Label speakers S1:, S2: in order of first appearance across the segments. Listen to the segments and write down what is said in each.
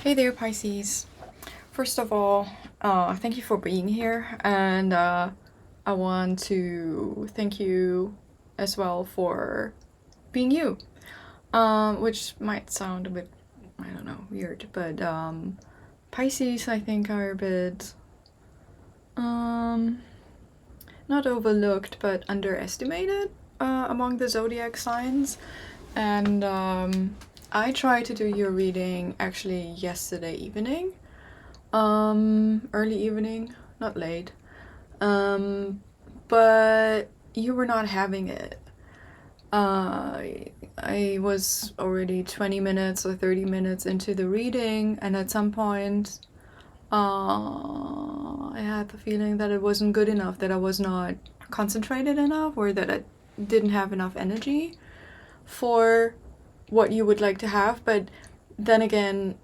S1: Hey there, Pisces. First of all, thank you for being here, and I want to thank you as well for being you, which might sound a bit, I don't know, weird, but Pisces, I think, are a bit not overlooked, but underestimated among the zodiac signs, and I tried to do your reading actually yesterday evening. Early evening, not late. But you were not having it. I was already 20 minutes or 30 minutes into the reading, and at some point, I had the feeling that it wasn't good enough, that I was not concentrated enough, or that I didn't have enough energy for what you would like to have. But then again,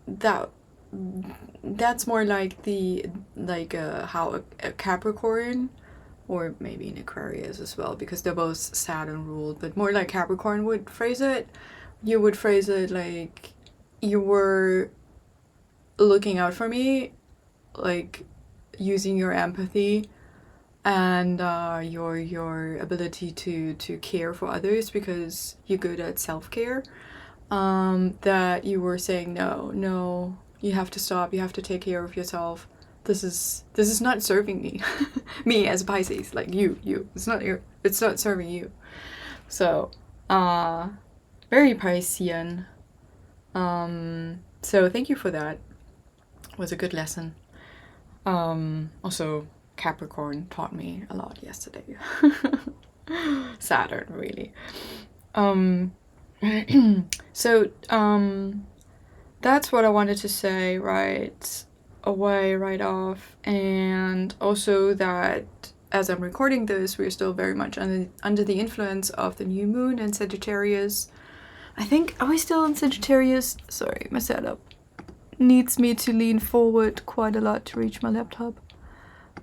S1: that's more like how a Capricorn, or maybe an Aquarius as well, because they're both Saturn ruled, but more like Capricorn would phrase it. You would phrase it like you were looking out for me, like using your empathy and your ability to care for others, because you're good at self-care. That you were saying, no, you have to stop, you have to take care of yourself. This is not serving me. Me as a Pisces, like you. It's not serving you. So, very Piscean. So thank you for that. It was a good lesson. Also Capricorn taught me a lot yesterday. Saturn, really. So that's what I wanted to say right away, right off. And also that as I'm recording this, we're still very much under the influence of the new moon in Sagittarius. I think, are we still in Sagittarius? Sorry, my setup needs me to lean forward quite a lot to reach my laptop.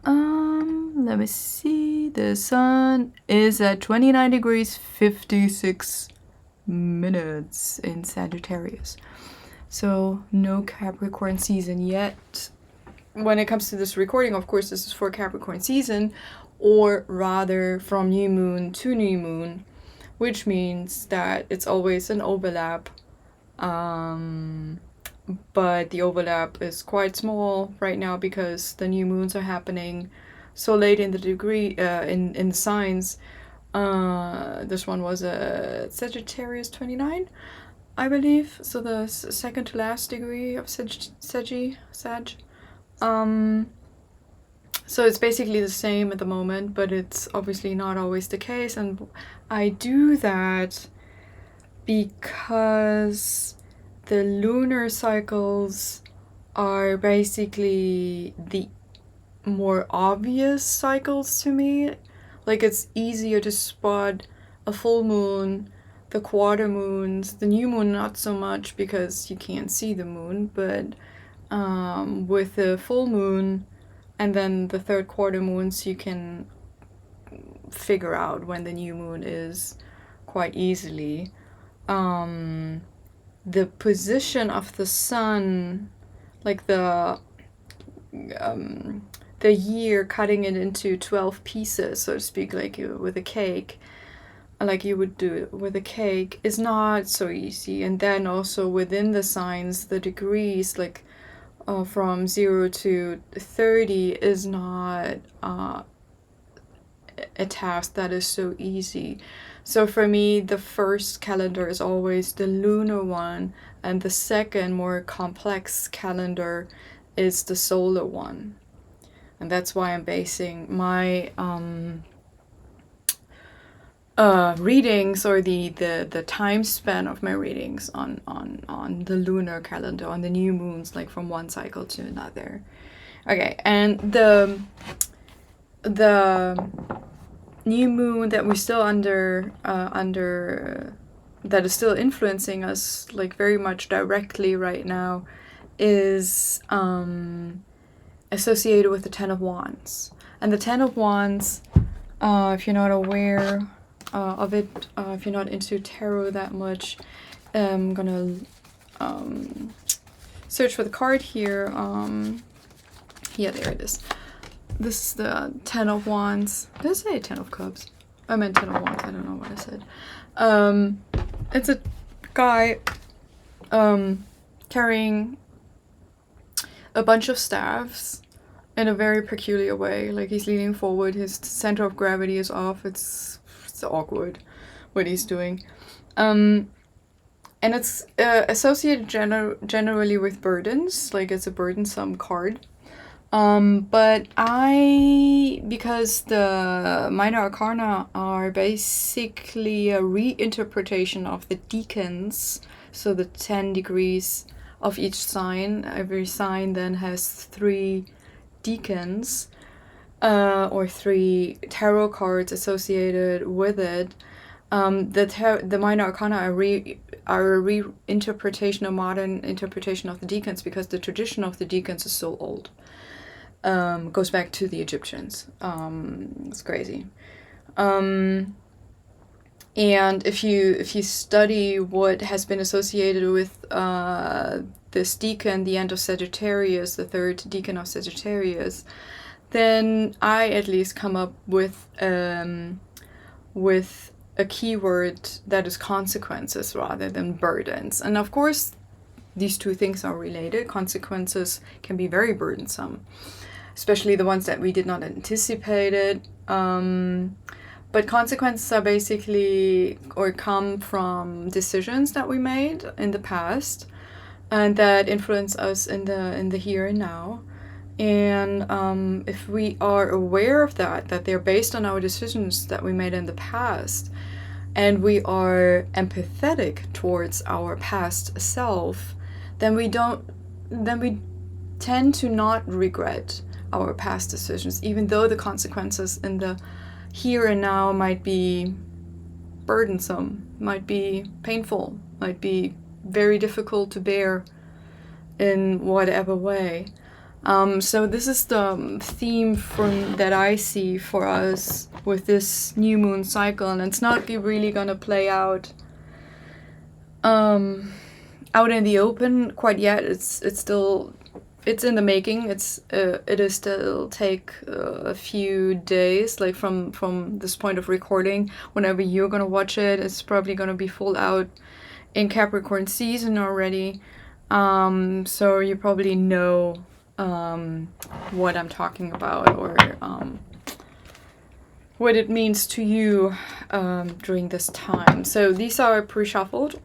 S1: Let me see. The sun is at 29 degrees 56 minutes in Sagittarius. So no Capricorn season yet. When it comes to this recording, of course, this is for Capricorn season, or rather from new moon to new moon, which means that it's always an overlap. But the overlap is quite small right now because the new moons are happening so late in the degree in the signs. This one was a Sagittarius 29, I believe. So the second to last degree of Sag. So it's basically the same at the moment, but it's obviously not always the case. And I do that because the lunar cycles are basically the more obvious cycles to me. Like, it's easier to spot a full moon, the quarter moons, the new moon not so much because you can't see the moon, but with the full moon and then the third quarter moons, you can figure out when the new moon is quite easily. The position of the sun, like the year, cutting it into 12 pieces, so to speak, like with a cake, like you would do it with a cake, is not so easy. And then also within the signs, the degrees, like from 0 to 30, is not a task that is so easy. So for me, the first calendar is always the lunar one, and the second, more complex calendar is the solar one. And that's why I'm basing my readings, or the time span of my readings on the lunar calendar, on the new moons, like from one cycle to another. Okay, and the new moon that we're still under that is still influencing us, like very much directly right now, is associated with the Ten of Wands. And the Ten of Wands, if you're not aware of it, if you're not into tarot that much, I'm gonna search for the card here. Yeah, there it is. This is the 10 of Wands. Did I say 10 of Cups? I meant 10 of Wands. I don't know what I said. It's a guy carrying a bunch of staffs in a very peculiar way. Like, he's leaning forward, his center of gravity is off. It's awkward what he's doing. And it's associated generally with burdens, like it's a burdensome card. But because the minor arcana are basically a reinterpretation of the decans, so the 10 degrees of each sign, every sign then has 3 decans, or 3 tarot cards associated with it. The minor arcana are a reinterpretation, a modern interpretation of the decans, because the tradition of the decans is so old. Goes back to the Egyptians. It's crazy. And if you study what has been associated with this decan, the end of Sagittarius, the 3rd decan of Sagittarius, then I at least come up with a keyword that is consequences rather than burdens. And of course, these two things are related. Consequences can be very burdensome, especially the ones that we did not anticipate. But consequences are basically, or come from decisions that we made in the past and that influence us in the here and now. And if we are aware of that they're based on our decisions that we made in the past, and we are empathetic towards our past self, then we tend to not regret our past decisions, even though the consequences in the here and now might be burdensome, might be painful, might be very difficult to bear in whatever way. So this is the theme that I see for us with this new moon cycle, and it's not really gonna play out in the open quite yet. It's in the making. It is still take a few days, like from this point of recording. Whenever you're gonna watch it, it's probably gonna be full out in Capricorn season already. So you probably know what I'm talking about, or what it means to you during this time. So these are pre-shuffled,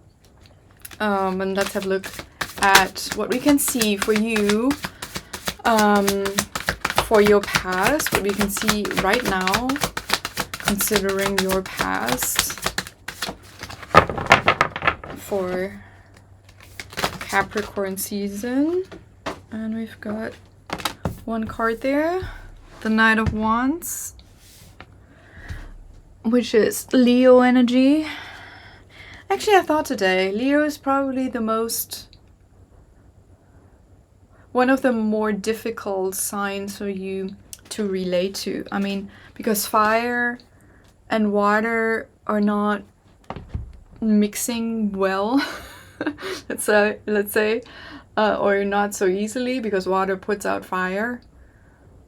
S1: and let's have a look at what we can see for you, for your past, what we can see right now, considering your past for Capricorn season. And we've got one card there, the Knight of Wands, which is Leo energy. Actually, I thought today, Leo is probably one of the more difficult signs for you to relate to. I mean, because fire and water are not mixing well, let's say, or not so easily, because water puts out fire,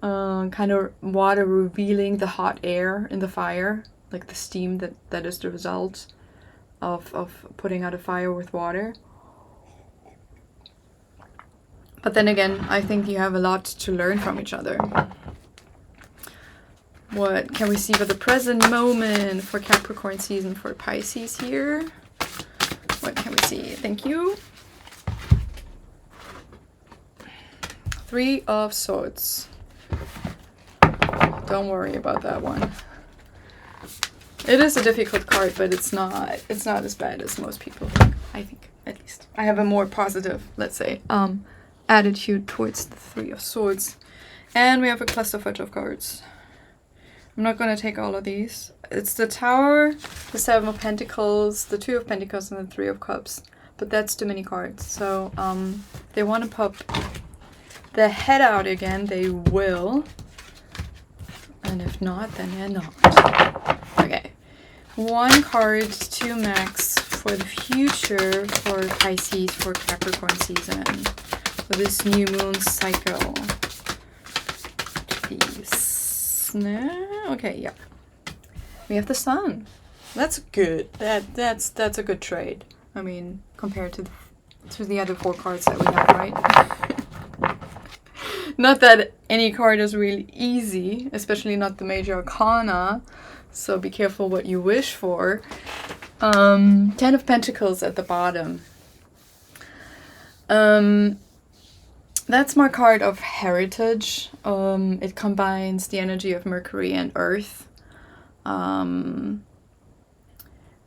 S1: kind of water revealing the hot air in the fire, like the steam that is the result of putting out a fire with water. But then again, I think you have a lot to learn from each other. What can we see for the present moment for Capricorn season for Pisces here? What can we see? Thank you. 3 of Swords. Don't worry about that one. It is a difficult card, but it's not as bad as most people think. I think, at least. I have a more positive, let's say, attitude towards the 3 of Swords. And we have a clusterfuck of cards. I'm not going to take all of these. It's the Tower, the 7 of Pentacles, the 2 of Pentacles, and the 3 of Cups. But that's too many cards. So they want to pop the head out again, they will. And if not, then they're not. Okay. 1 card, 2 max for the future for Pisces for Capricorn season. for this new moon cycle. Please. No? Okay, yeah. We have the sun. That's good. That's a good trade. I mean, compared to the other 4 cards that we have, right? Not that any card is really easy, especially not the major arcana. So be careful what you wish for. 10 of Pentacles at the bottom. That's my card of heritage. It combines the energy of Mercury and Earth.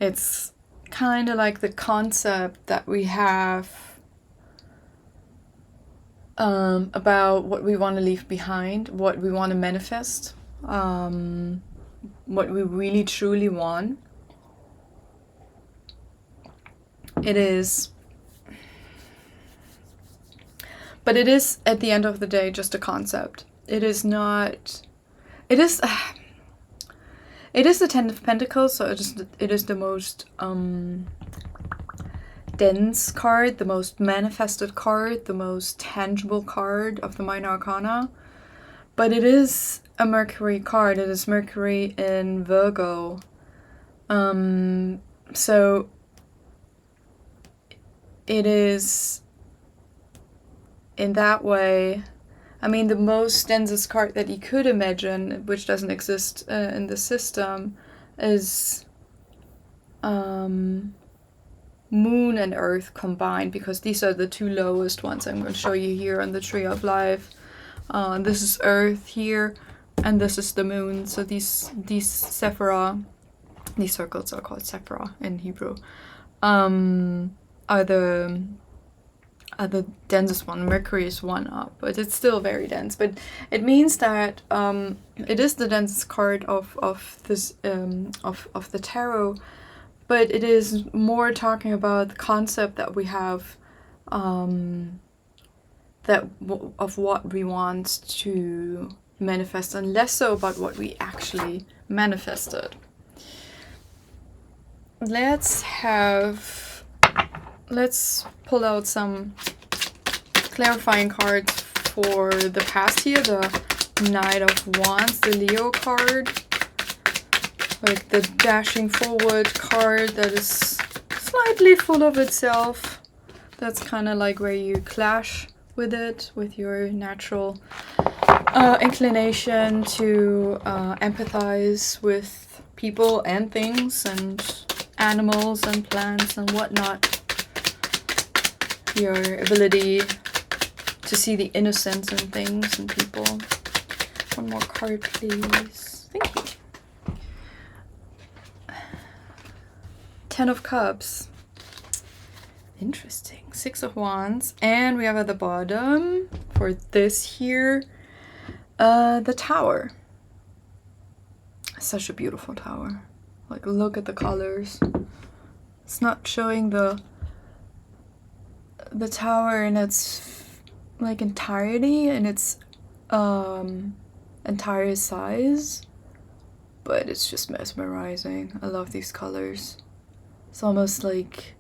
S1: It's kind of like the concept that we have about what we want to leave behind, what we want to manifest, what we really truly want. It is, but it is at the end of the day just a concept. It is not, it is the 10 of Pentacles, so it is the most dense card, the most manifested card, the most tangible card of the minor arcana. But it is a Mercury card. It is Mercury in Virgo. So it is, in that way, I mean, the most densest card that you could imagine, which doesn't exist in the system, is Moon and Earth combined, because these are the 2 lowest ones I'm going to show you here on the Tree of Life. This is Earth here, and this is the Moon. So these Sephira, these circles are called Sephira in Hebrew, are the densest one. Mercury is 1 up, but it's still very dense. But it means that it is the densest card of this of the tarot. But it is more talking about the concept that we have, of what we want to manifest, and less so about what we actually manifested. Let's pull out some clarifying cards for the past here. The Knight of Wands, the Leo card. Like the dashing forward card that is slightly full of itself. That's kind of like where you clash with it, with your natural inclination to empathize with people and things and animals and plants and whatnot. Your ability to see the innocence in things and people. One more card, please. Thank you. 10 of Cups. Interesting. 6 of Wands. And we have at the bottom, for this here, the Tower. Such a beautiful tower. Like, look at the colors. It's not showing the tower in its, like, entirety, in its entire size. But it's just mesmerizing. I love these colors. It's almost like,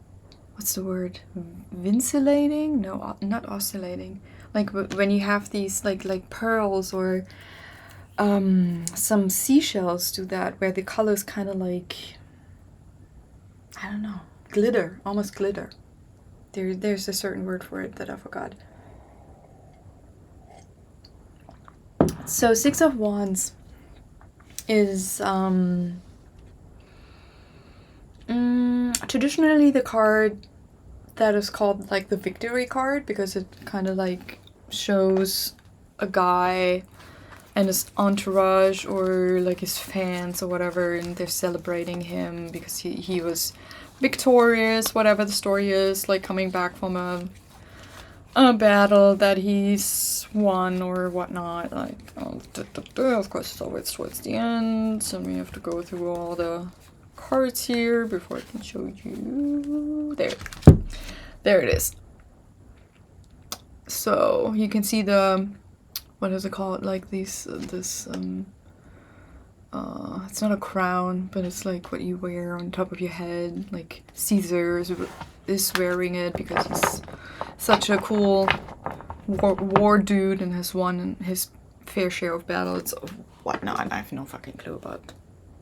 S1: what's the word? Vincillating? No, not oscillating. Like when you have these like pearls or some seashells do that, where the colors kind of like, I don't know, glitter, almost glitter. There's a certain word for it that I forgot. So 6 of Wands is traditionally the card that is called like the victory card, because it kind of like shows a guy and his entourage or like his fans or whatever, and they're celebrating him because he was victorious, whatever the story is, like coming back from a battle that he's won or whatnot. Like, of course it's always towards the end, and we have to go through all the cards here before I can show you. There it is. So you can see the, what is it called, like these it's not a crown, but it's like what you wear on top of your head. Like Caesar is wearing it because he's such a cool war dude and has won his fair share of battles or whatnot. I have no fucking clue about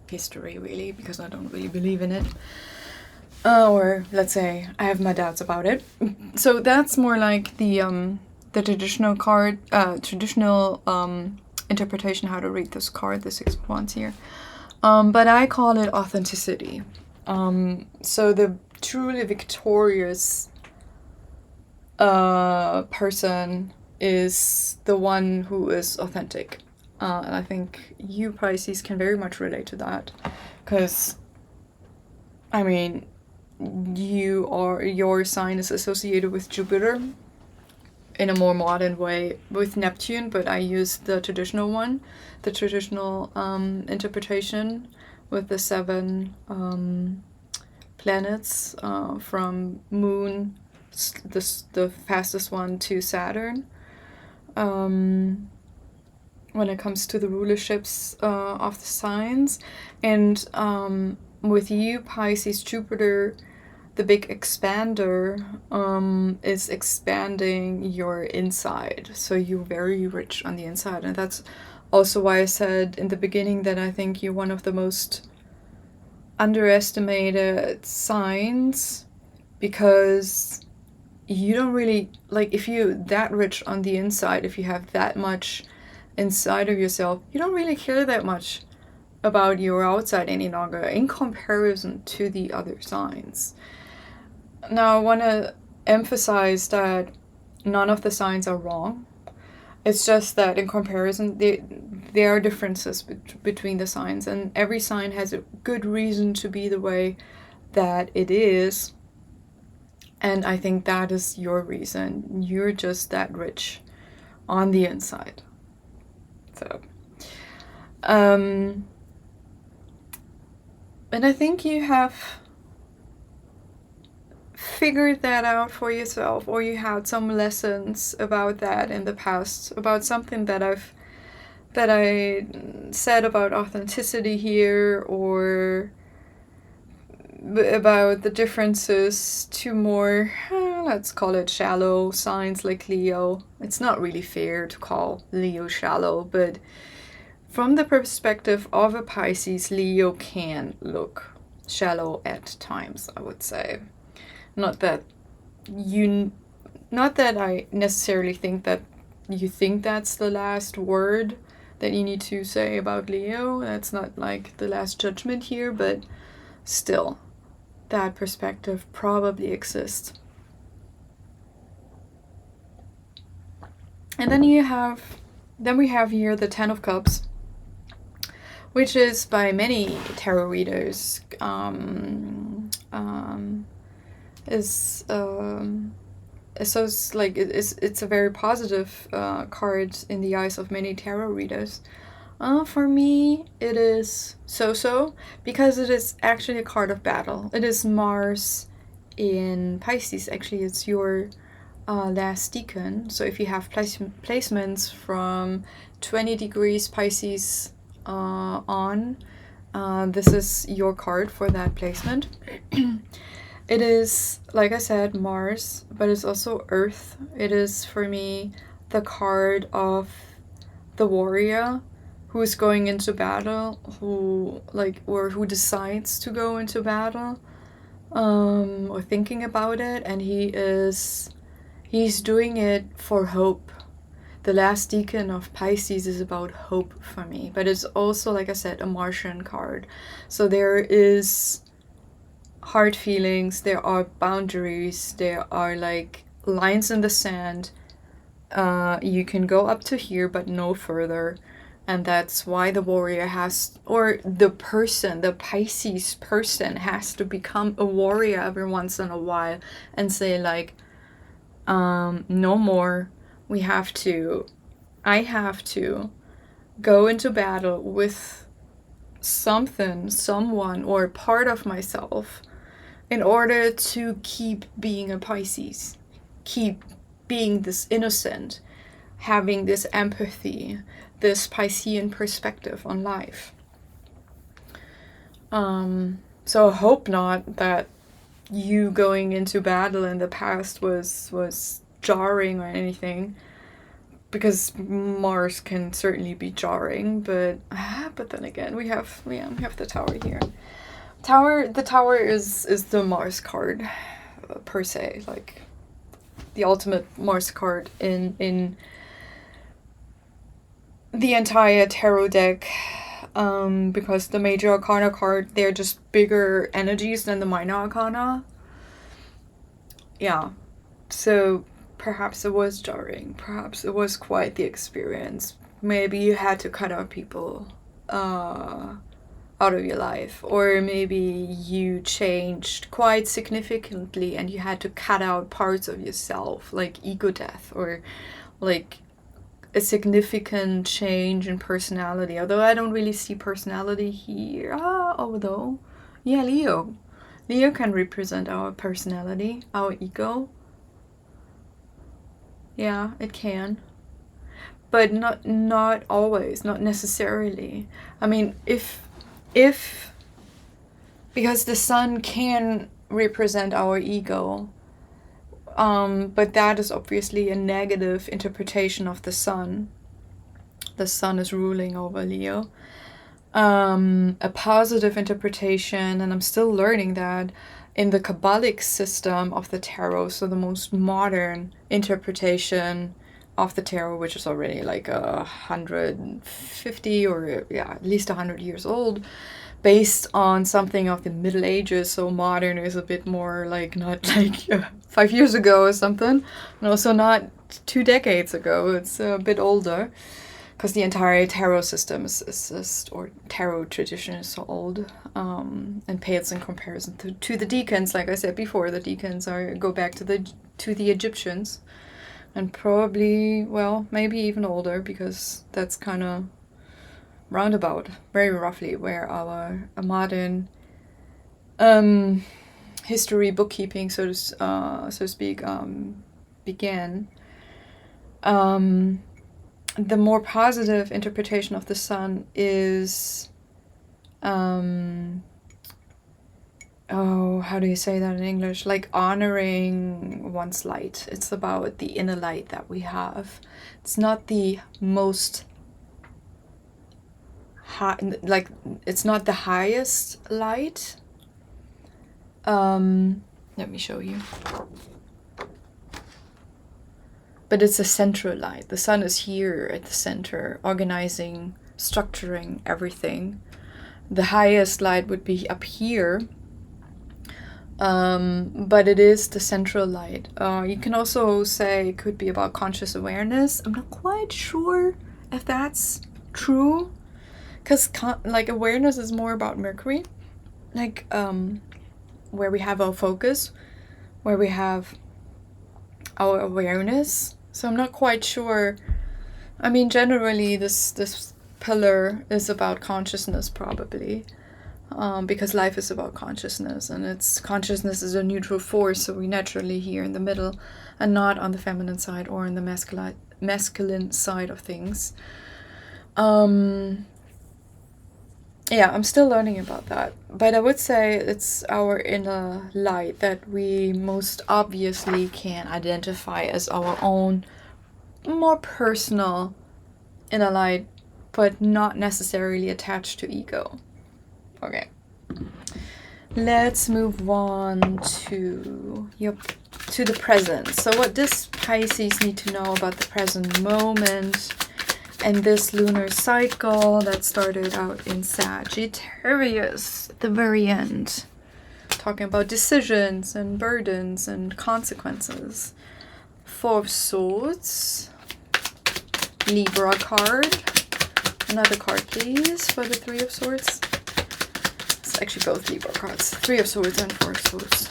S1: history, really, because I don't really believe in it. Or let's say I have my doubts about it. So that's more like the traditional card, traditional interpretation how to read this card, the Six of Wands here. But I call it authenticity. So the truly victorious person is the one who is authentic. And I think you, Pisces, can very much relate to that. Because, I mean, your sign is associated with Jupiter in a more modern way with Neptune, but I use the traditional one, the traditional interpretation with the 7 planets from Moon, the fastest one, to Saturn. When it comes to the rulerships of the signs. And with you, Pisces, Jupiter, the big expander, is expanding your inside. So you're very rich on the inside. And that's also why I said in the beginning that I think you're one of the most underestimated signs, because you don't really, like, if you're that rich on the inside, if you have that much inside of yourself, you don't really care that much about your outside any longer in comparison to the other signs. Now, I want to emphasize that none of the signs are wrong. It's just that in comparison, there are differences between the signs, and every sign has a good reason to be the way that it is. And I think that is your reason. You're just that rich on the inside. So, and I think you have figured that out for yourself, or you had some lessons about that in the past, about something that I said about authenticity here, or about the differences to more, let's call it shallow signs like Leo. It's not really fair to call Leo shallow, but from the perspective of a Pisces, Leo can look shallow at times, I would say. Not that I necessarily think that you think that's the last word that you need to say about Leo. That's not like the last judgment here, but still, that perspective probably exists. And then we have here the Ten of Cups, which is by many tarot readers it's a very positive card in the eyes of many tarot readers. For me, it is so, because it is actually a card of battle. It is Mars in Pisces. Actually, it's your last decan. So if you have placements from 20 degrees Pisces on, this is your card for that placement. It is, like I said, Mars, but it's also Earth. It is, for me, the card of the warrior who is going into battle, who decides to go into battle, or thinking about it, and he's doing it for hope. The last decan of Pisces is about hope for me, but it's also, like I said, a Martian card. So there is hard feelings, there are boundaries, there are like lines in the sand. You can go up to here, but no further. And that's why the warrior the Pisces person has to become a warrior every once in a while and say like, no more. I have to go into battle with someone, or part of myself, in order to keep being a Pisces, keep being this innocent, having this empathy, this Piscean perspective on life. So I hope not that you going into battle in the past was jarring or anything. because Mars can certainly be jarring, but then again we have the Tower here. The Tower is the Mars card, per se, like the ultimate Mars card in the entire tarot deck, because the major arcana card, they're just bigger energies than the minor arcana. Yeah, so perhaps it was jarring, perhaps it was quite the experience. Maybe you had to cut out people out of your life, or maybe you changed quite significantly and you had to cut out parts of yourself, like ego death, or like a significant change in personality. Although I don't really see personality here. Although, yeah, Leo can represent our personality, our ego. Yeah, it can, but not always, not necessarily. I mean, if because the sun can represent our ego, but that is obviously a negative interpretation of the sun. The sun is ruling over Leo. A positive interpretation, and I'm still learning that, in the Kabbalic system of the tarot, so the most modern interpretation of the tarot, which is already like 150 or at least 100 years old, based on something of the Middle Ages. So modern is a bit more like, not like 5 years ago or something, and also not 2 decades ago. It's a bit older, because the entire tarot system or tarot tradition is so old, and pales in comparison to the decans. Like I said before, the decans go back to the Egyptians, and probably, well, maybe even older, because that's kind of roundabout, very roughly, where our modern history bookkeeping, so to speak, began. The more positive interpretation of the sun is, how do you say that in English? Like honoring one's light. It's about the inner light that we have. It's not the most high, like it's not the highest light. Let me show you. But it's a central light. The sun is here at the center, organizing, structuring everything. The highest light would be up here, but it is the central light. You can also say it could be about conscious awareness. I'm not quite sure if that's true, because like awareness is more about Mercury, like where we have our focus, where we have our awareness. So I'm not quite sure. I mean, generally this pillar is about consciousness, probably, because life is about consciousness, and consciousness is a neutral force, so we naturally here in the middle, and not on the feminine side or in the masculine side of things. Yeah, I'm still learning about that, but I would say it's our inner light that we most obviously can identify as our own more personal inner light, but not necessarily attached to ego. Okay, let's move on to the present. So what does Pisces need to know about the present moment and this lunar cycle that started out in Sagittarius at the very end, talking about decisions and burdens and consequences? Four of Swords, Libra card, another card please for the Three of Swords. It's actually both Libra cards, Three of Swords and Four of Swords.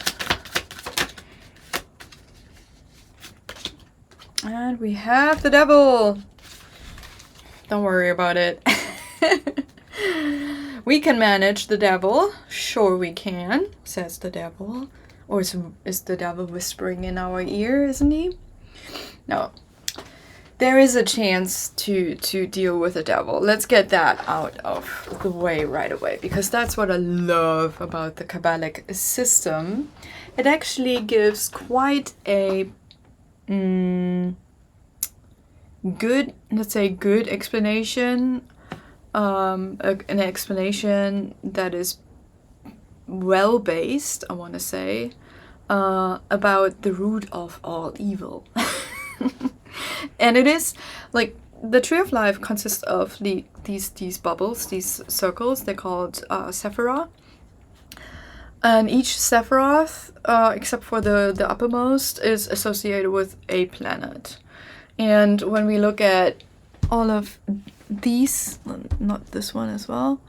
S1: And we have the Devil. Don't worry about it. We can manage the Devil. Sure we can, says the Devil. Or is the Devil whispering in our ear, isn't he? No. There is a chance to deal with the Devil. Let's get that out of the way right away, because that's what I love about the Kabbalic system. It actually gives quite a good, let's say, good explanation, an explanation that is well based, I want to say, about the root of all evil. And it is like the tree of life consists of these bubbles, these circles. They're called sephira. And each sephiroth, except for the uppermost, is associated with a planet. And when we look at all of these, not this one as well,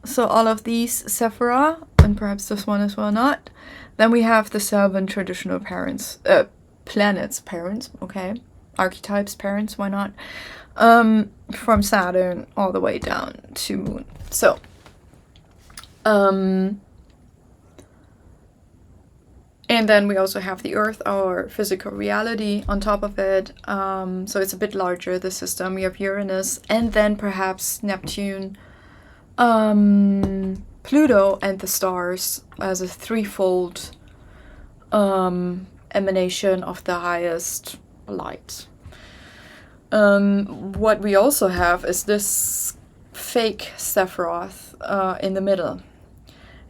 S1: so all of these sephira, and perhaps this one as well not, then we have the 7 traditional planets, okay, archetypes, parents, why not, from Saturn all the way down to Moon. So, and then we also have the Earth, our physical reality, on top of it. So it's a bit larger, the system. We have Uranus, and then perhaps Neptune, Pluto, and the stars as a threefold emanation of the highest light. What we also have is this fake Sephiroth in the middle.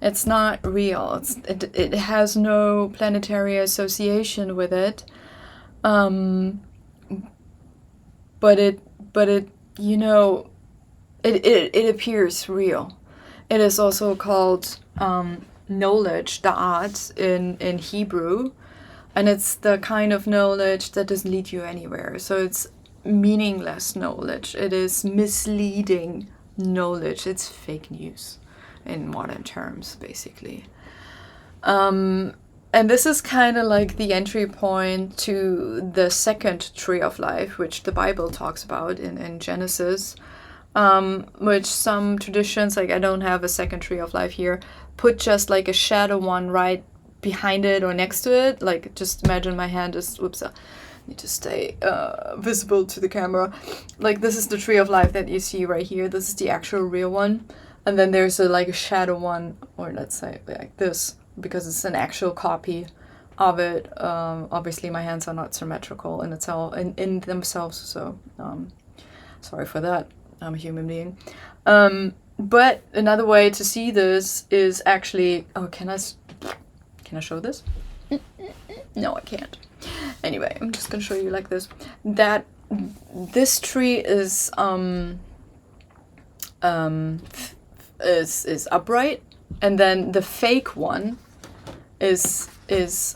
S1: It's not real. It has no planetary association with it, but it you know, it appears real. It is also called knowledge, da'at in Hebrew, and it's the kind of knowledge that doesn't lead you anywhere. So it's meaningless knowledge. It is misleading knowledge. It's fake news in modern terms, basically. And this is kind of like the entry point to the second tree of life, which the Bible talks about in Genesis, which some traditions, like I don't have a second tree of life here, put just like a shadow one right behind it or next to it. Like just imagine my hand is, whoops, I need to stay visible to the camera. Like this is the tree of life that you see right here. This is the actual real one. And then there's a shadow one, or let's say like this, because it's an actual copy of it. Obviously, my hands are not symmetrical in itself, in themselves. So, sorry for that. I'm a human being. But another way to see this is actually. Oh, can I show this? No, I can't. Anyway, I'm just gonna show you like this. That this tree is upright, and then the fake one is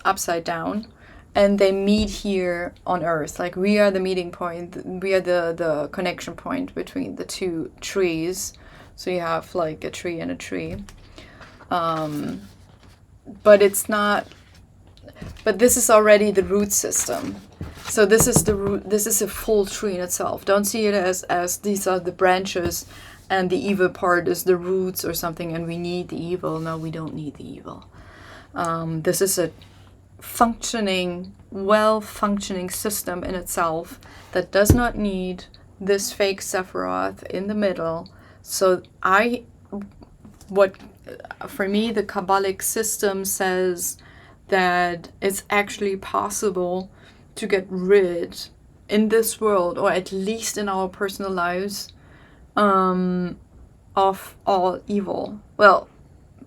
S1: upside down, and they meet here on Earth. Like we are the meeting point, we are the connection point between the two trees. So you have like a tree and a tree, but it's not. But this is already the root system. So this is the root. This is a full tree in itself. Don't see it as these are the branches, and the evil part is the roots or something, and we need the evil. No, we don't need the evil. This is a well-functioning system in itself that does not need this fake Sephiroth in the middle. So for me, the Kabbalic system says that it's actually possible to get rid in this world, or at least in our personal lives, of all evil. Well,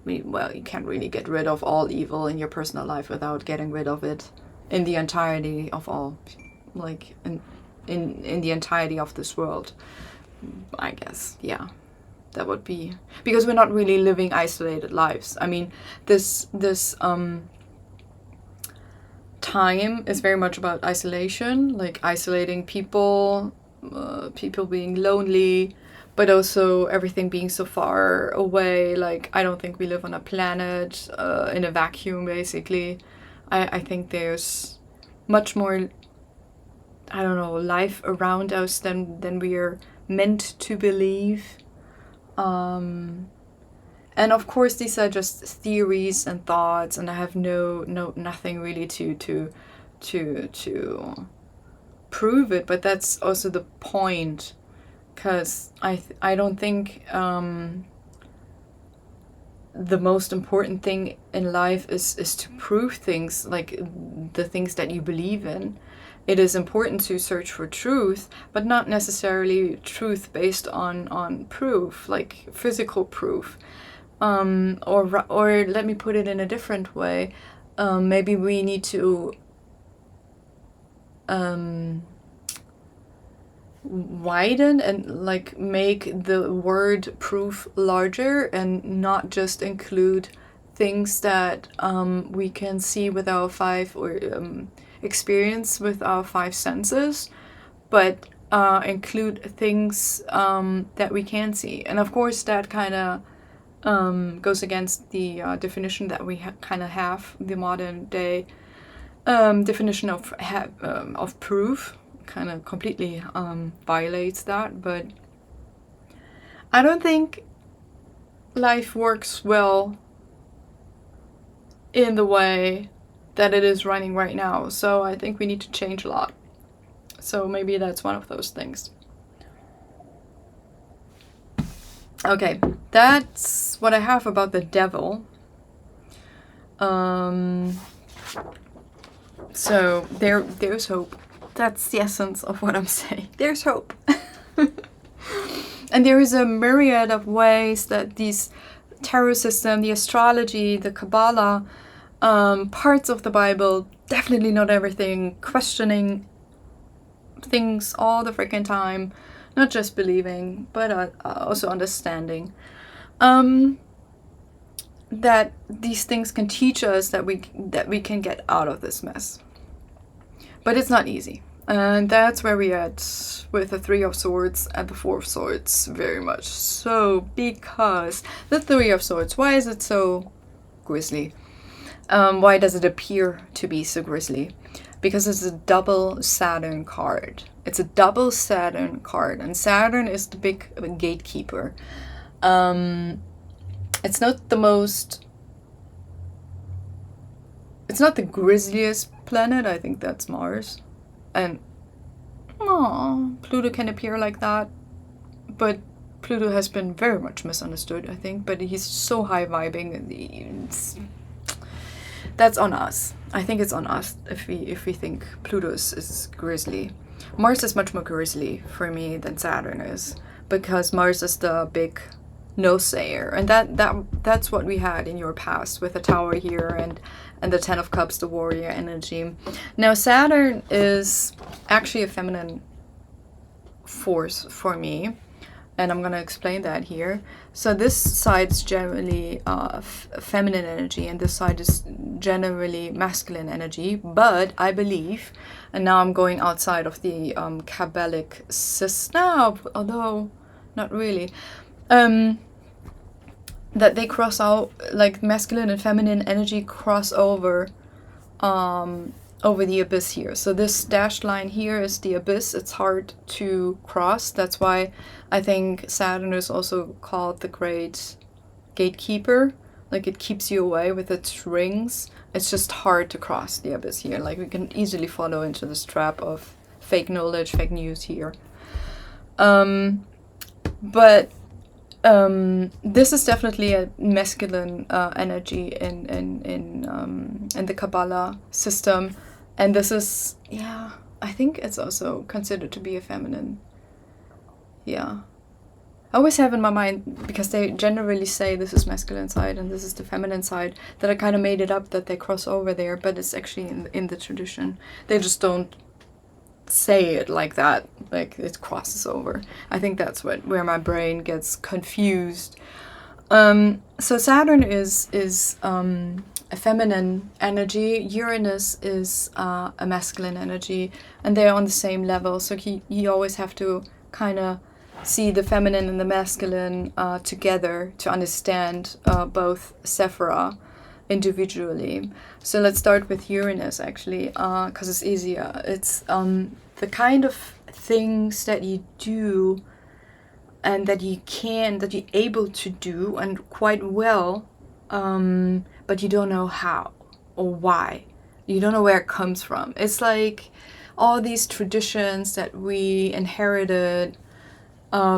S1: you can't really get rid of all evil in your personal life without getting rid of it in the entirety of all, like in the entirety of this world, I guess. Yeah, that would be, because we're not really living isolated lives. I mean, this time is very much about isolation, like isolating people being lonely, but also everything being so far away. Like, I don't think we live on a planet in a vacuum, basically. I think there's much more, I don't know, life around us than we are meant to believe. And of course, these are just theories and thoughts, and I have nothing really to prove it. But that's also the point, because I don't think the most important thing in life is to prove things, like the things that you believe in. it is important to search for truth, but not necessarily truth based on proof, like physical proof. Or let me put it in a different way. Maybe we need to widen and like make the word proof larger and not just include things that we can see with our five or experience with our five senses, but include things that we can see. And of course that kind of goes against the definition that we kind of have, the modern day definition of proof. Kind of completely violates that. But I don't think life works well in the way that it is running right now. So I think we need to change a lot. So maybe that's one of those things. Okay, that's what I have about the devil. So there's hope. That's the essence of what I'm saying. There's hope. And there is a myriad of ways that these tarot system, the astrology, the Kabbalah, parts of the Bible, definitely not everything, questioning things all the freaking time, not just believing, but also understanding. That these things can teach us that we can get out of this mess. But it's not easy. And that's where we're at with the Three of Swords and the Four of Swords, very much so, because the Three of Swords, why is it so grisly? Why does it appear to be so grisly? Because it's a double Saturn card. It's a double Saturn card, and Saturn is the big gatekeeper. It's not the most... It's not the grisliest planet. I think that's Mars. And Pluto can appear like that, but Pluto has been very much misunderstood, I think. But he's so high vibing. That's on us. I think it's on us if we think Pluto is grisly. Mars is much more grisly for me than Saturn is, because Mars is the big no-sayer, and that's what we had in your past with the Tower here and the Ten of Cups, the warrior energy. Now Saturn is actually a feminine force for me, and I'm gonna explain that here. So this side is generally feminine energy, and this side is generally masculine energy. But I believe, and now I'm going outside of the Kabbalic system, although not really, that they cross out, like masculine and feminine energy cross over the abyss here. So this dashed line here is the abyss. It's hard to cross. That's why I think Saturn is also called the great gatekeeper. Like it keeps you away with its rings. It's just hard to cross the abyss here. Like we can easily follow into this trap of fake knowledge, fake news here. But this is definitely a masculine energy in the Kabbalah system, and this is, yeah, I think it's also considered to be a feminine. Yeah, I always have in my mind, because they generally say this is masculine side and this is the feminine side, that I kind of made it up that they cross over there, but it's actually in the tradition. They just don't say it like that, like it crosses over. I think that's where my brain gets confused. So Saturn is a feminine energy. Uranus is a masculine energy, and they're on the same level. So you always have to kind of see the feminine and the masculine together to understand both Sephira individually. So let's start with Uranus, actually, because it's easier. It's the kind of things that you do and that you're able to do and quite well, but you don't know how or why. You don't know where it comes from. It's like all these traditions that we inherited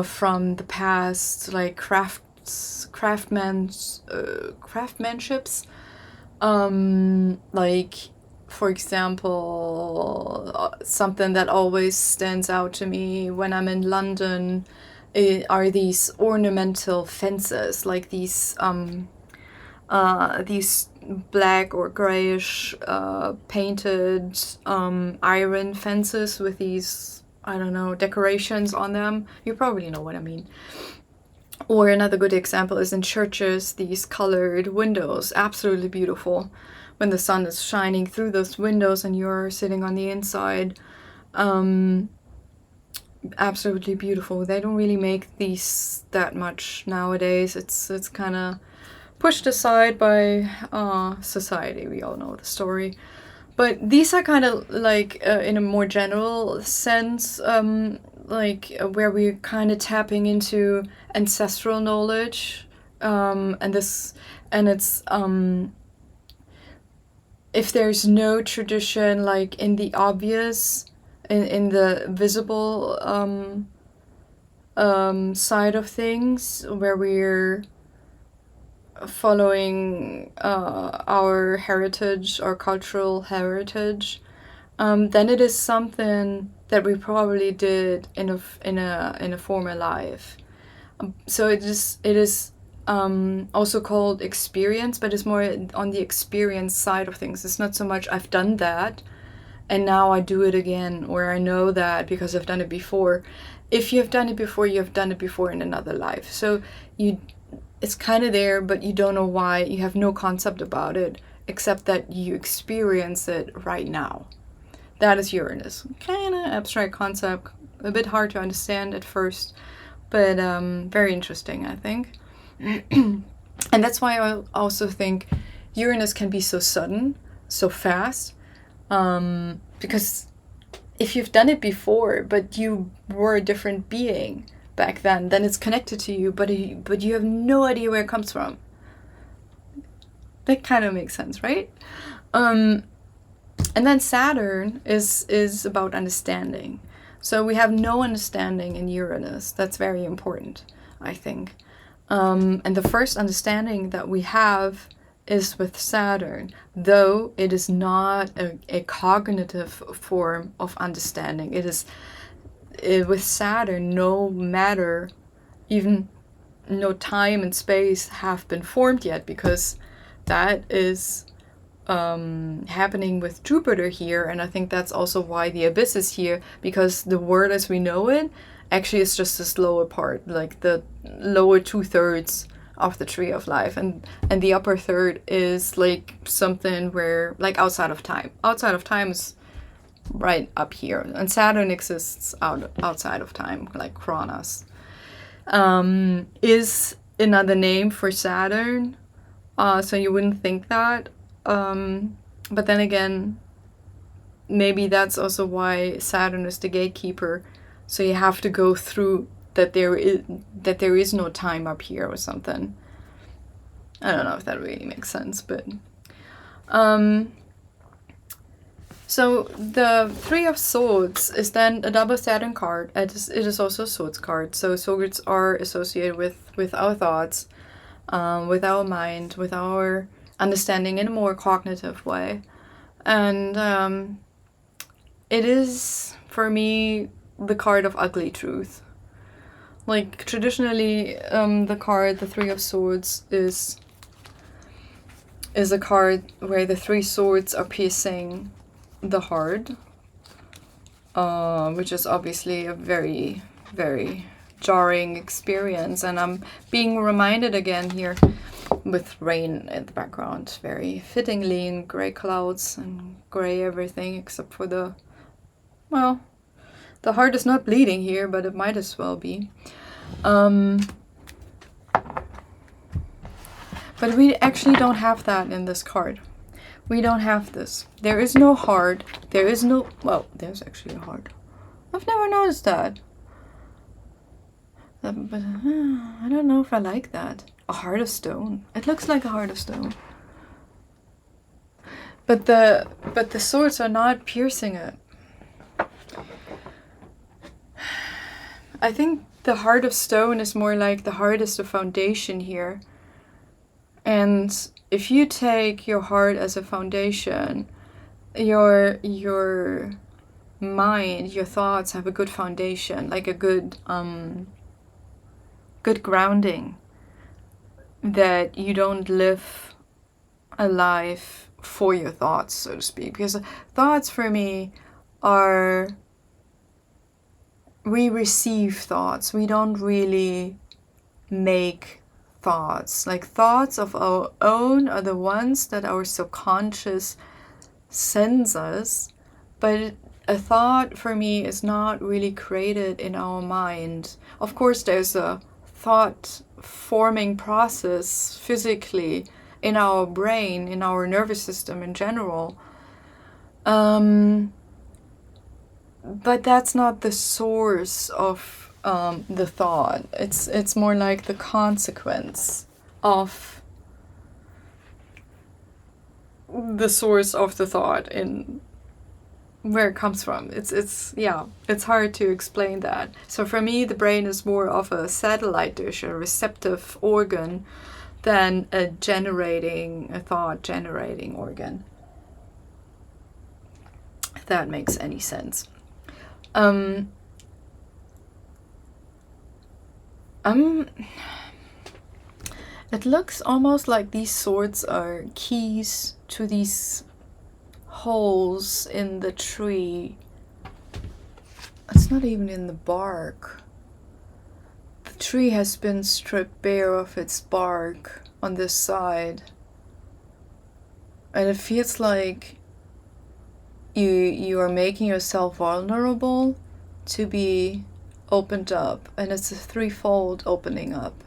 S1: from the past, like craftsmanships, like for example, something that always stands out to me when I'm in London are these ornamental fences, like these black or grayish painted iron fences with these, I don't know, decorations on them. You probably know what I mean. Or another good example is in churches, these colored windows, absolutely beautiful. When the sun is shining through those windows and you're sitting on the inside, absolutely beautiful. They don't really make these that much nowadays. It's kind of pushed aside by society. We all know the story. But these are kind of like, in a more general sense, where we're kind of tapping into ancestral knowledge, and it's if there's no tradition, like in the obvious, in the visible side of things, where we're following our heritage, our cultural heritage, then it is something that we probably did in a former life. So it is also called experience, but it's more on the experience side of things. It's not so much I've done that and now I do it again, or I know that because I've done it before. If you have done it before, you have done it before in another life. So it's kind of there, but you don't know why. You have no concept about it, except that you experience it right now. That is Uranus. Kind of abstract concept, a bit hard to understand at first, but very interesting, I think. And that's why I also think Uranus can be so sudden, so fast, because if you've done it before, but you were a different being back then it's connected to you, but you have no idea where it comes from. That kind of makes sense, right? And then Saturn is about understanding. So we have no understanding in Uranus. That's very important, I think. And the first understanding that we have is with Saturn, though it is not a cognitive form of understanding. It is with Saturn, no matter, even no time and space have been formed yet, because that is happening with Jupiter here. And I think that's also why the abyss is here, because the world as we know it actually is just this lower part, like the lower 2/3 of the tree of life, and the upper third is like something where, like, outside of time is right up here, and Saturn exists outside of time, like Kronos is another name for Saturn, so you wouldn't think that, but then again, maybe that's also why Saturn is the gatekeeper, so you have to go through that there is no time up here or something. I don't know if that really makes sense, but so the Three of Swords is then a double Saturn card. It is also a Swords card. So swords are associated with our thoughts, with our mind, with our understanding in a more cognitive way. And it is, for me, the card of ugly truth. Like, traditionally, the Three of Swords is a card where the three swords are piercing the heart, which is obviously a very, very jarring experience. And I'm being reminded again here with rain in the background, very fittingly, in gray clouds and gray everything except for the heart is not bleeding here, but it might as well be. But we actually don't have that in this card. We don't have this. There is no heart. There is no... Well, there's actually a heart. I've never noticed that. But I don't know if I like that. A heart of stone. It looks like a heart of stone. But the swords are not piercing it. I think the heart of stone is more like the heart is the foundation here. And if you take your heart as a foundation, your mind, your thoughts have a good foundation, like a good good grounding, that you don't live a life for your thoughts, so to speak. Because thoughts for me are, we receive thoughts, we don't really make thoughts. Like, thoughts of our own are the ones that our subconscious sends us, but a thought for me is not really created in our mind. Of course, there's a thought forming process physically in our brain, in our nervous system in general. But that's not the source of the thought. It's more like the consequence of the source of the thought, in where it comes from. It's hard to explain that. So for me, the brain is more of a satellite dish, a receptive organ, than a thought generating organ. If that makes any sense. It looks almost like these swords are keys to these holes in the tree. It's not even in the bark. The tree has been stripped bare of its bark on this side. And it feels like you are making yourself vulnerable to be opened up. And it's a threefold opening up.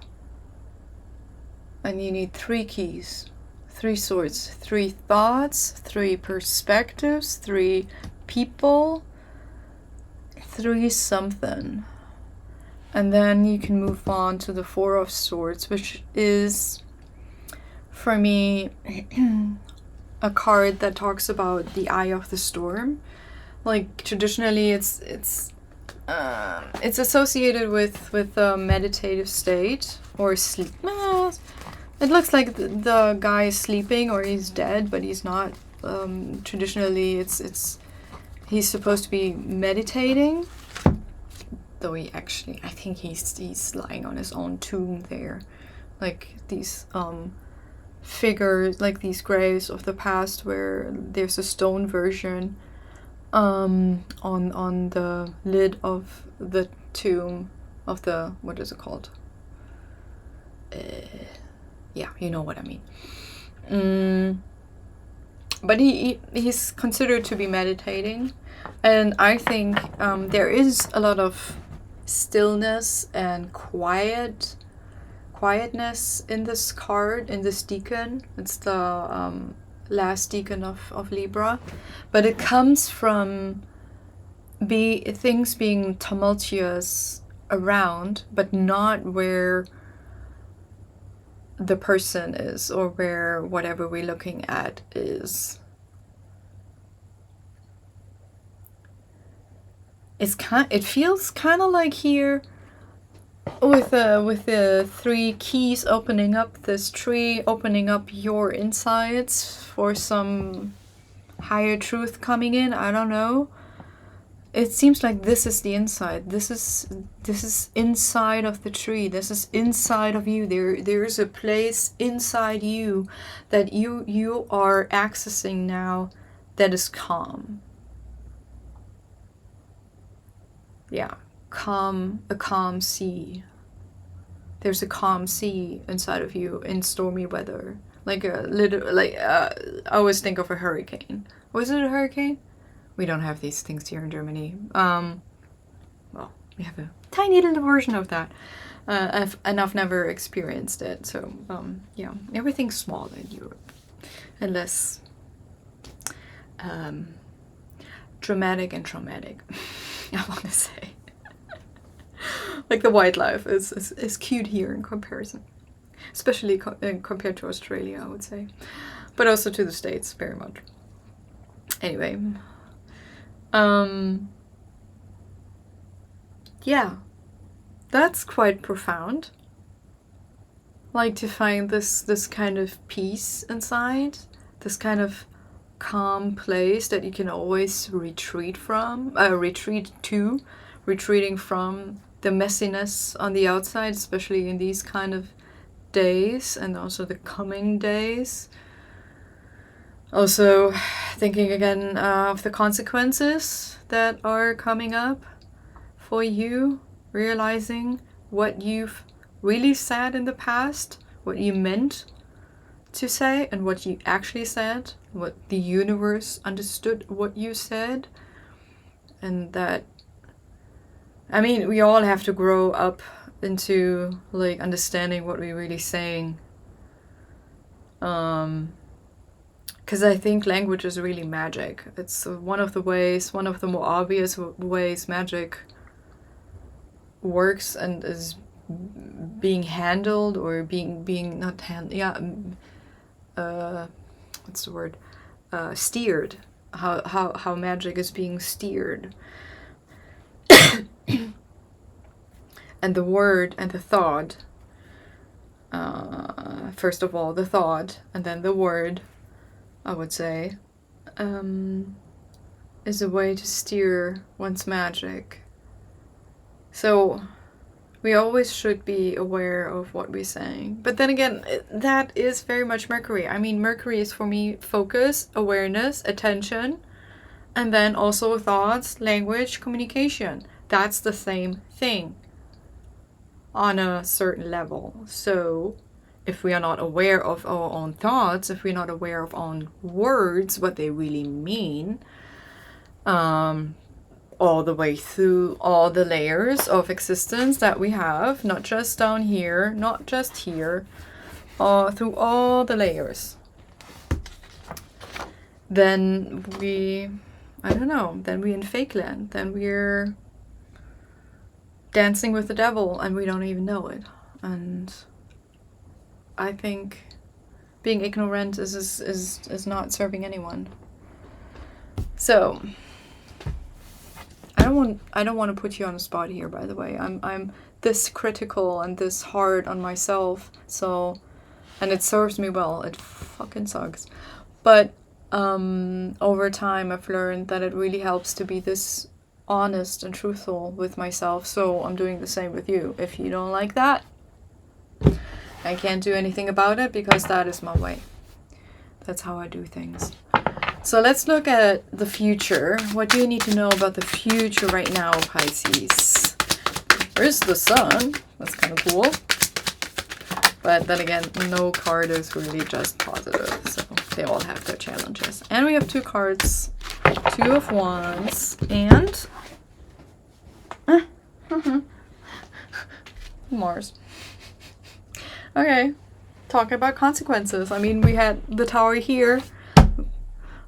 S1: And you need 3 keys, 3 swords, 3 thoughts, 3 perspectives, 3 people, 3 something. And then you can move on to the 4 of Swords, which is, for me, a card that talks about the eye of the storm. Like, traditionally, it's associated with a meditative state or sleep. It looks like the guy is sleeping or he's dead, but he's not. Traditionally, he's supposed to be meditating, though I think he's lying on his own tomb there, like these figures, like these graves of the past, where there's a stone version on the lid of the tomb of the, what is it called? Yeah, you know what I mean. But he's considered to be meditating, and I think there is a lot of stillness and quietness in this card, in this deacon. It's the last deacon of Libra, but it comes from things being tumultuous around, but not where the person is, or where whatever we're looking at is. It feels kind of like here with the 3 keys opening up this tree, opening up your insides for some higher truth coming in. I don't know. It seems like this is the inside. This is inside of the tree. This is inside of you. There is a place inside you that you are accessing now that is calm. Yeah, a calm sea. There's a calm sea inside of you in stormy weather. Like I always think of a hurricane. Was it a hurricane? We don't have these things here in Germany. Well, we have a tiny little version of that. I've never experienced it. So, yeah, everything's small in Europe. And less dramatic and traumatic, I want to say. Like, the wildlife is cute here in comparison. Especially compared to Australia, I would say. But also to the States, very much. Anyway. Yeah, that's quite profound. Like, to find this kind of peace inside, this kind of calm place that you can always retreat to, retreating from the messiness on the outside, especially in these kind of days and also the coming days. Also thinking again of the consequences that are coming up for you, realizing what you've really said in the past, what you meant to say and what you actually said, what the universe understood what you said. And that, I mean, we all have to grow up into like understanding what we're really saying. Because I think language is really magic. It's one of the more obvious ways magic works and is being handled, or being not handled, what's the word? Steered. How magic is being steered. And the word and the thought, first of all the thought and then the word, I would say, is a way to steer one's magic. So we always should be aware of what we're saying. But then again, that is very much Mercury. I mean, Mercury is for me focus, awareness, attention, and then also thoughts, language, communication. That's the same thing on a certain level. So if we are not aware of our own thoughts, if we're not aware of our own words, what they really mean, all the way through all the layers of existence that we have, not just down here, not just here, through all the layers, then then we're in fake land, then we're dancing with the devil and we don't even know it. And I think being ignorant is not serving anyone. So I don't want to put you on the spot here, by the way. I'm this critical and this hard on myself, so, and it serves me well. It fucking sucks. But over time I've learned that it really helps to be this honest and truthful with myself, so I'm doing the same with you. If you don't like that, I can't do anything about it, because that is my way. That's how I do things. So let's look at the future. What do you need to know about the future right now, Pisces? There's the sun. That's kind of cool. But then again, no card is really just positive, so they all have their challenges. And we have two cards. Two of Wands and Mars. Okay, talking about consequences. I mean, we had the Tower here,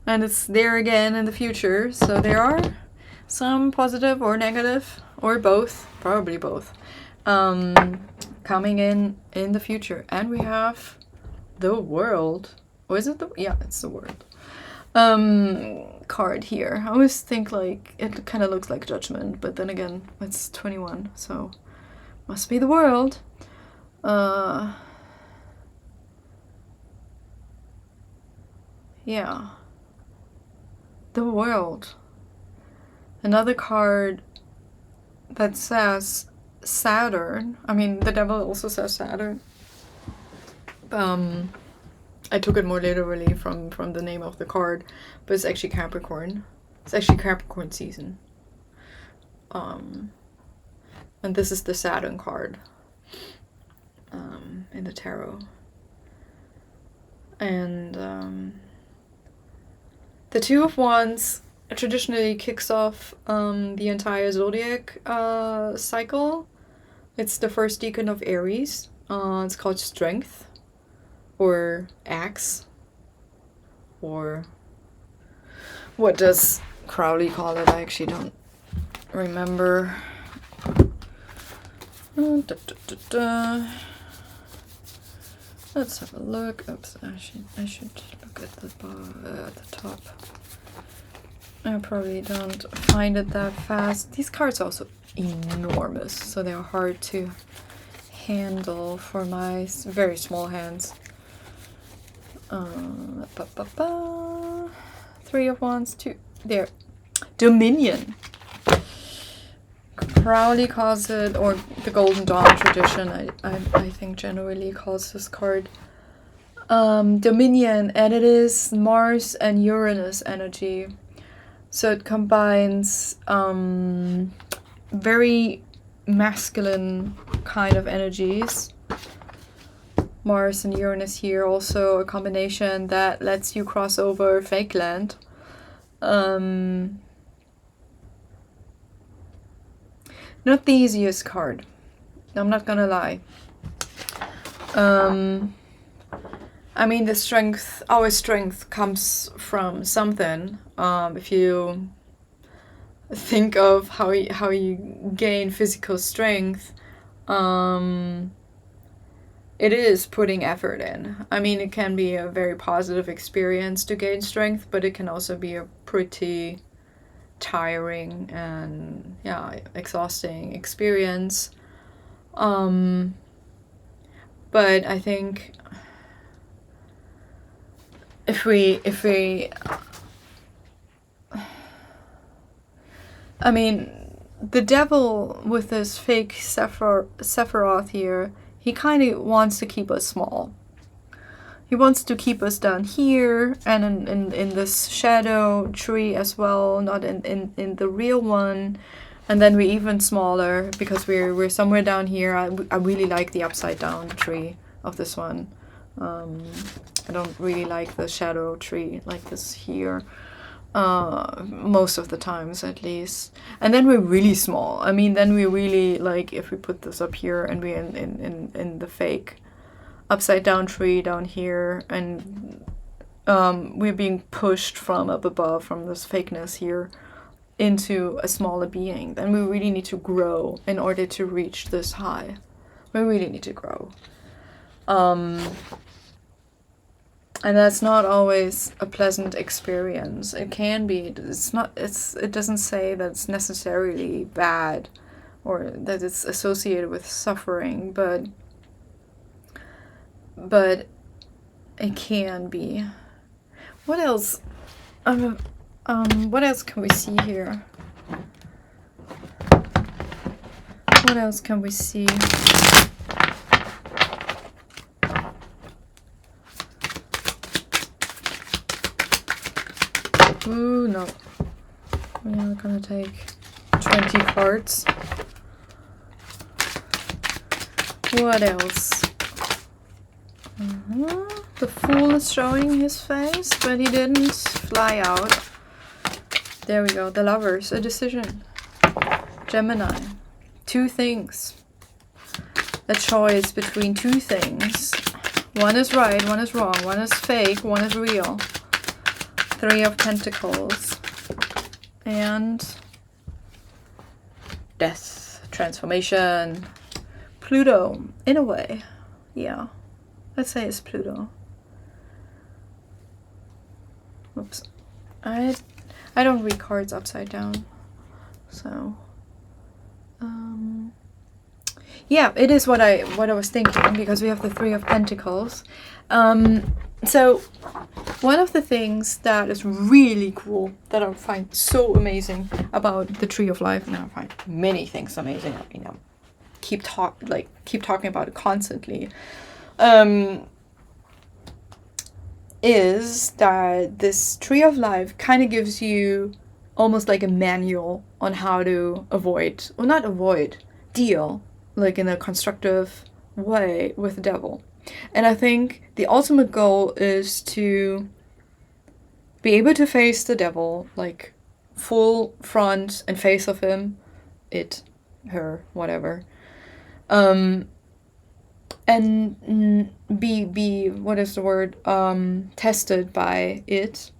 S1: and it's there again in the future. So there are some positive or negative, or both, probably both, coming in the future. And we have the World. Or is it the? Yeah, it's the World. Card here. I always think like it kind of looks like Judgment, but then again, it's 21, so must be the World. Yeah. The World. Another card that says Saturn. I mean, the devil also says Saturn. I took it more literally from the name of the card, but it's actually Capricorn. It's actually Capricorn season. And this is the Saturn card in the tarot. And the Two of Wands traditionally kicks off the entire zodiac cycle. It's the first decan of Aries. It's called Strength, or Axe, or what does Crowley call it? I actually don't remember. Let's have a look. Oops, I should look at the top. I probably don't find it that fast. These cards are also enormous, so they're hard to handle for my very small hands. Three of Wands, there. Dominion. Crowley calls it, or the Golden Dawn tradition, I think generally calls this card. Dominion, and it is Mars and Uranus energy. So it combines very masculine kind of energies. Mars and Uranus here, also a combination that lets you cross over fake land. Not the easiest card, I'm not gonna lie. I mean, the strength, our strength comes from something. If you think of how you gain physical strength, it is putting effort in. I mean, it can be a very positive experience to gain strength, but it can also be a pretty tiring and exhausting experience. But I think if we I mean, the devil with this fake Sephiroth here, he kind of wants to keep us small. He wants to keep us down here and in this shadow tree as well, not in the real one. And then we're even smaller because we're somewhere down here. I really like the upside down tree of this one. I don't really like the shadow tree like this here. Most of the times at least. And then we're really small. I mean, then we really, like, if we put this up here and we're in the fake upside down tree down here, and we're being pushed from up above, from this fakeness here, into a smaller being, then we really need to grow in order to reach this high. We really need to grow. And that's not always a pleasant experience. It can be. It doesn't say that it's necessarily bad or that it's associated with suffering, but it can be. What else? What else can we see here? What else can we see? Ooh, no. We're not gonna take 20 cards. What else? The Fool is showing his face, but he didn't fly out. There we go. The Lovers, a decision. Gemini, two things. A choice between two things. One is right, one is wrong, one is fake, one is real. Three of Pentacles. And death, transformation. Pluto, in a way. Yeah. Let's say it's Pluto. Oops. I don't read cards upside down. So yeah, it is what I was thinking, because we have the Three of Pentacles. So one of the things that is really cool, that I find so amazing about the Tree of Life, and I find many things amazing, you know, keep talking about it constantly, is that this Tree of Life kind of gives you almost like a manual on how to avoid, or not avoid, deal, like in a constructive way with the devil. And I think the ultimate goal is to be able to face the devil, like full front and face of him, it, her, whatever, and be what is the word, tested by it,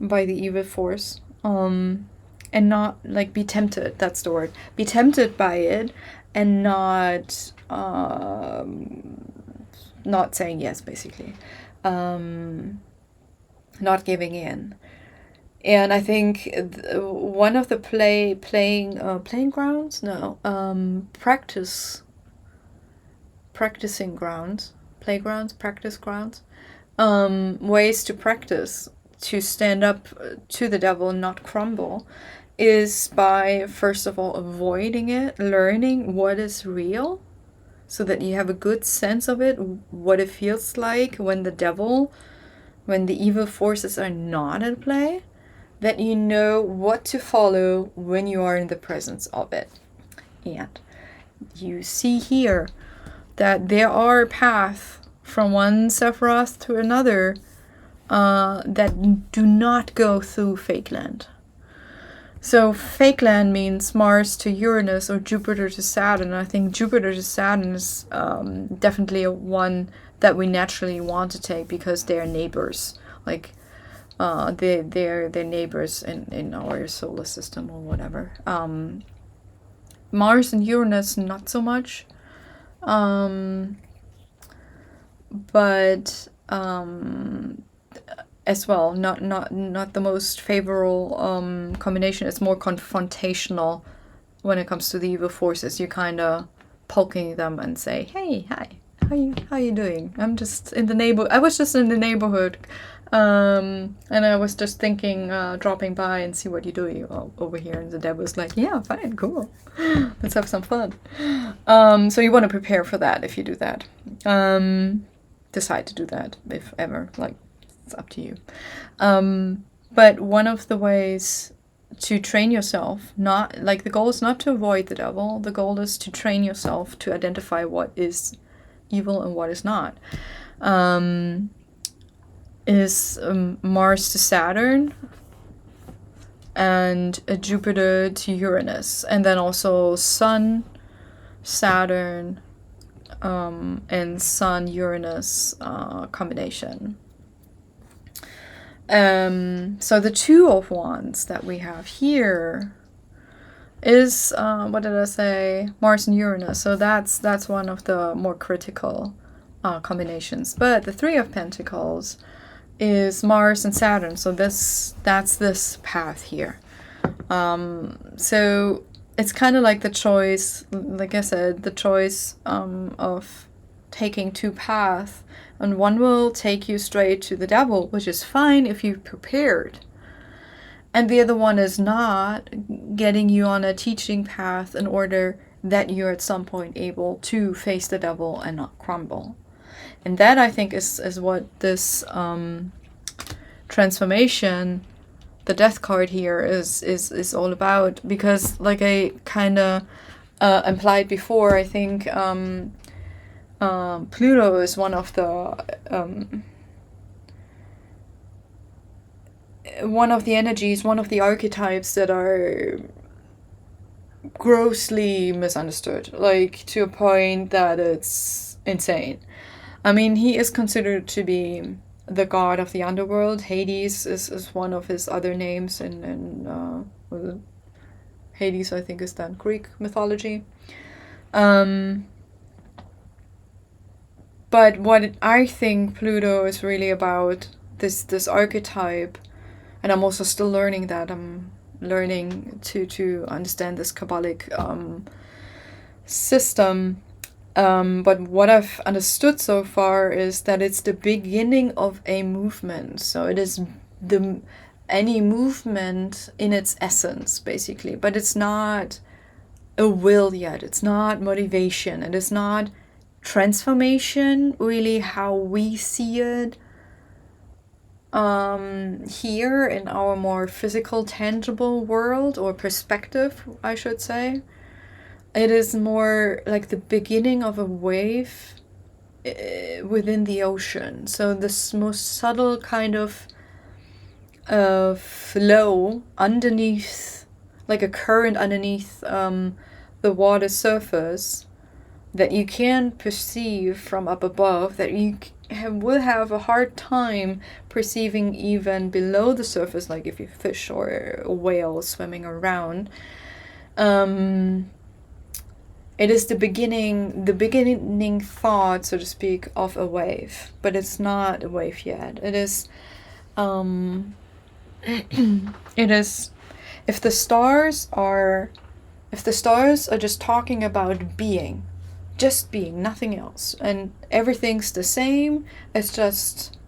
S1: by the evil force, and not, like, be tempted, that's the word, be tempted by it, and not saying yes, basically, not giving in. And I think one of the playing grounds, no, practicing grounds, playgrounds, practice grounds, ways to practice to stand up to the devil and not crumble is by, first of all, avoiding it, learning what is real, so that you have a good sense of it, what it feels like when the evil forces are not at play, that you know what to follow when you are in the presence of it. And you see here that there are paths from one Sephiroth to another that do not go through fake land. So fake land means Mars to Uranus or Jupiter to Saturn. I think Jupiter to Saturn is definitely a one that we naturally want to take because they're neighbors. Like they're neighbors in our solar system or whatever. Mars and Uranus not so much. But as well, not the most favorable combination. It's more confrontational when it comes to the evil forces. You kind of poking them and say, "Hey, hi, how you doing? I'm just in the neighbor. I was just in the neighborhood, and I was just thinking, dropping by and see what you're doing over here." And the devil's like, "Yeah, fine, cool. Let's have some fun." So you want to prepare for that if you do that. Decide to do that if ever, like. It's up to you. But one of the ways to train yourself, not like the goal is not to avoid the devil. The goal is to train yourself to identify what is evil and what is not. Is Mars to Saturn and Jupiter to Uranus, and then also Sun, Saturn, and Sun Uranus combination. So the Two of Wands that we have here is, what did I say? Mars and Uranus. So that's one of the more critical combinations. But the Three of Pentacles is Mars and Saturn. So that's this path here. So it's kind of like the choice, like I said, the choice of taking two paths. And one will take you straight to the devil, which is fine if you've prepared. And the other one is not, getting you on a teaching path in order that you're at some point able to face the devil and not crumble. And that, I think, is what this transformation, the death card here, is all about. Because, like I kind of implied before, I think Pluto is one of the energies, one of the archetypes that are grossly misunderstood, like to a point that it's insane. I mean, he is considered to be the god of the underworld. Hades is one of his other names in Hades, I think, is then Greek mythology. But what I think Pluto is really about, this archetype, and I'm also still learning that. I'm learning to understand this Kabbalic system. But what I've understood so far is that it's the beginning of a movement. So it is any movement in its essence, basically. But it's not a will yet. It's not motivation. It is not transformation, really, how we see it here in our more physical, tangible world, or perspective, I should say. It is more like the beginning of a wave within the ocean. So this most subtle kind of flow underneath, like a current underneath the water surface, that you can perceive from up above, that you will have a hard time perceiving even below the surface, like if you fish or a whale swimming around. It is the beginning thought, so to speak, of a wave, but it's not a wave yet. It is, it is, if the stars are just talking about being, just being, nothing else, and everything's the same, it just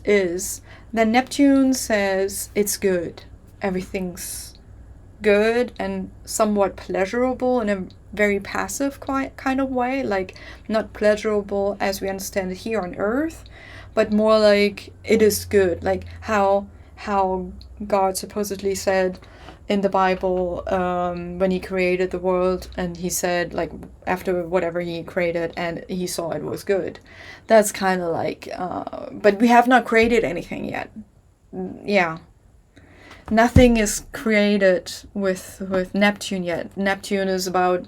S1: is, Then Neptune says it's good. Everything's good and somewhat pleasurable in a very passive kind of way, like not pleasurable as we understand it here on Earth, but more like it is good, like how God supposedly said in the Bible, when he created the world, and he said, like, after whatever he created and he saw it was good. That's kind of like, but we have not created anything yet. Yeah. Nothing is created with Neptune yet. Neptune is about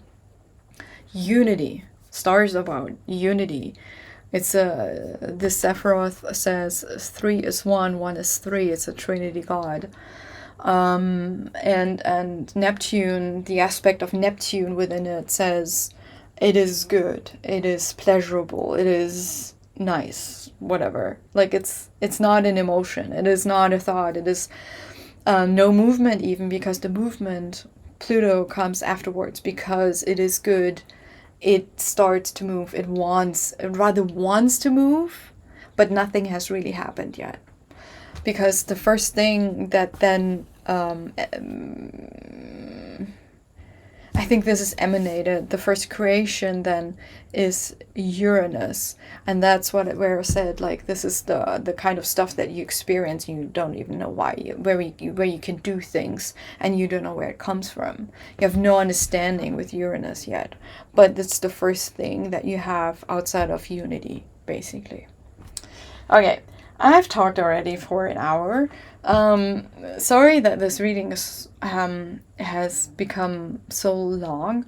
S1: unity. Stars about unity. It's the Sephiroth says 3 is 1, 1 is 3. It's a Trinity God. And Neptune, the aspect of Neptune within it says it is good, it is pleasurable, it is nice, whatever. Like it's not an emotion, it is not a thought, it is no movement even, because the movement, Pluto, comes afterwards because it is good. It starts to move, it rather wants to move, but nothing has really happened yet. Because the first thing that then, I think this is emanated, the first creation then is Uranus. And that's where I said, like, this is the kind of stuff that you experience and you don't even know where you can do things and you don't know where it comes from. You have no understanding with Uranus yet. But it's the first thing that you have outside of unity, basically. Okay. I've talked already for an hour. Sorry that this reading has become so long.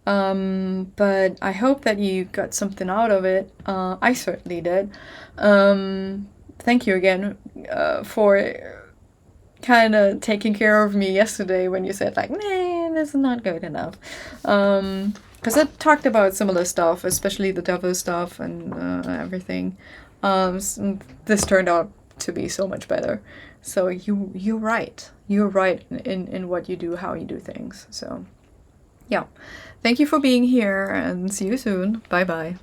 S1: But I hope that you got something out of it. I certainly did. Thank you again for kind of taking care of me yesterday when you said, like, nah, this is not good enough. Because I talked about similar stuff, especially the devil stuff and everything. This turned out to be so much better. So you're right. You're right in what you do, how you do things. So yeah. Thank you for being here and see you soon. Bye bye.